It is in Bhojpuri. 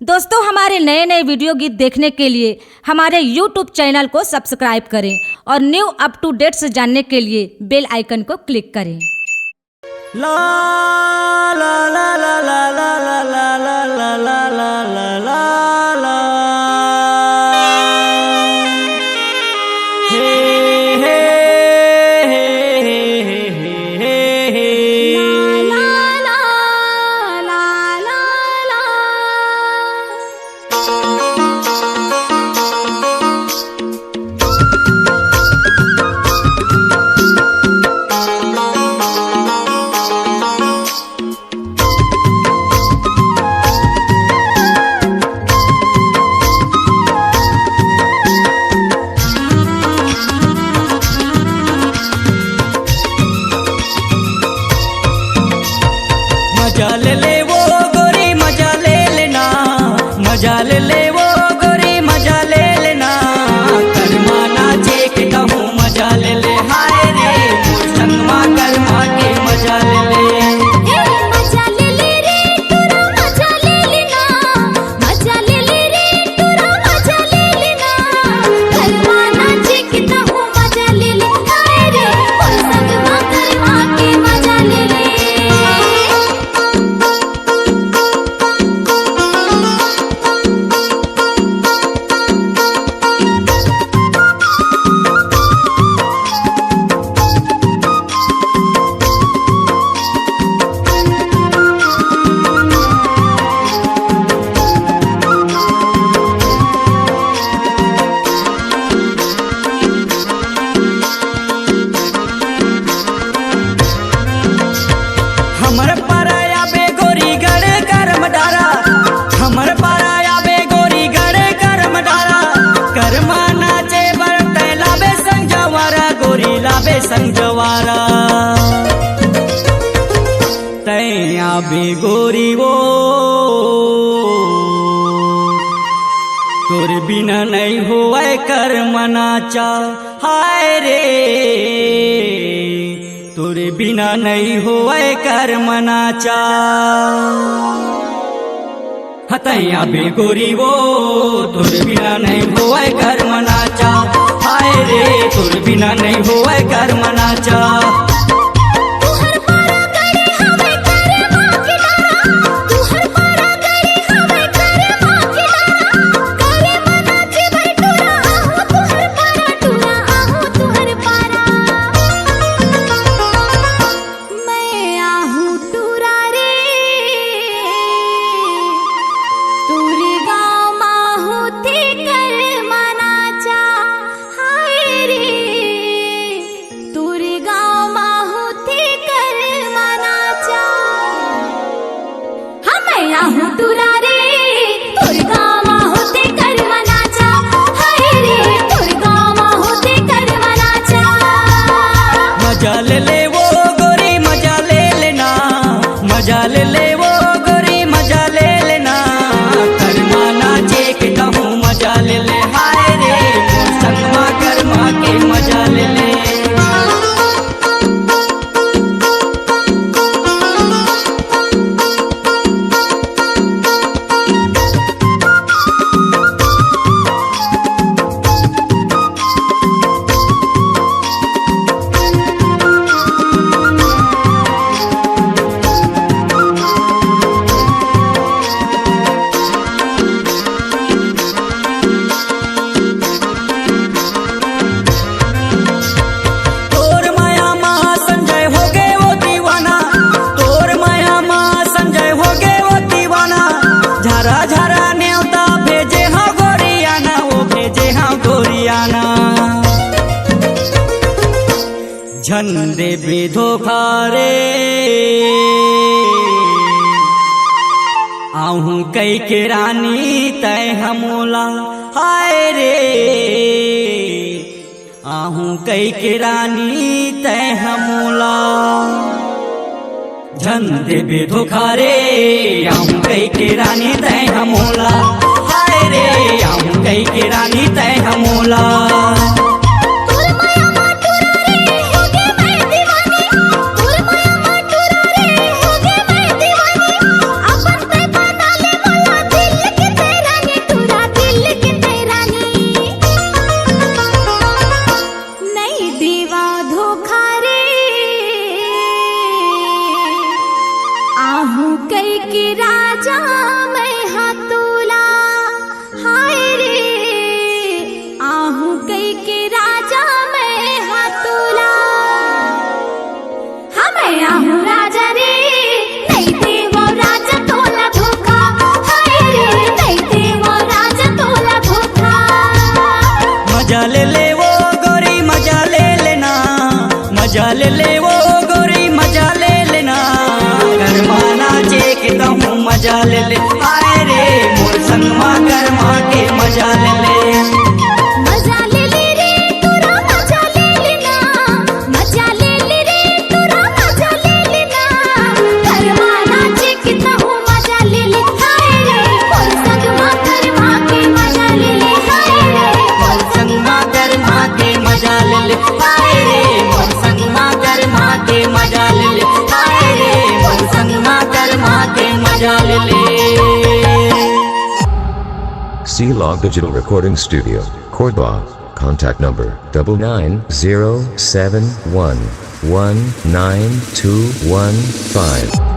दोस्तों, हमारे नए नए वीडियो गीत देखने के लिए हमारे YouTube चैनल को सब्सक्राइब करें और न्यू अप टू डेट्स जानने के लिए बेल आइकन को क्लिक करें। ला ला ला ला ला ला ला ला ला ला ला ला ला ला हे हे हे हे ला ला ला ला ला। मजा ले वो गोरी मजा ले लेना, मजा ले वो गोरी मजा ले लेना, कर्मा नाचे के कहूँ मजा ले हाय रे मोर संगमा कर्मा के मजा ले मजा ले रे तोरा मजा ले लेना, मजा ले रे तोरा मजा ले लेना, कर्मा नाचे के कहूँ मजा ले हाय रे मोर संगमा कर्मा के मजा ले। हमर पाराया बे गोरी गड़े करम डारा, हमर पाराया बे गोरी गड़े करम डारा, कर्मा नाचे बरते लाबे संजवारा गोरी लाबे संजवारा, तैया बे गोरी वो तोर बिना नहीं होए कर्म नाचा हाय रे, तोर बिना नहीं होए कर्म नाचा, हतैया बे गोरी वो तोर बिना नहीं होए कर्म नाचा हाय रे, तोर बिना नहीं होए कर्म नाचा। मजा ले वो गोरी मजा ले लेना, मजा ले वो गोरी मजा ले लेना, कर्मा नाचे के कहूँ मजा ले हाय रे मोर संगमा कर्मा के मजा ले झंडे भी धोखा रे आहूँ कई के रानी तय हमोला हाय रे, आहूँ कई के रानी तय हमोला, झंडे भी धोखा रे आहूँ कई के रानी तय हमोला हाय रे, आहूँ कई के रानी तय हमोला। अपन ते बना ले मला दिल के मजा ले ले वो गोरी मजा ले लेना गरमा नाचे के कहूँ मजा ले ले आए रे मोर संगमा गरमा के मजा ले ले मजा ले ले रे तोरा मजा ले लेना मजा ले ले रे तोरा मजा ले लेना गरमा नाचे के कहूँ मजा ले ले हाय रे मोर संगमा गरमा के मजा ले ले हाय रे मोर संगमा गरमा के मजा ले ले आए रे मोर संगमा गरमा के मजा ले ले आए रे मोर संगमा गरमा के मजा ले ले C-Log Digital Recording Studio, Cordoba. Contact number 9907119215.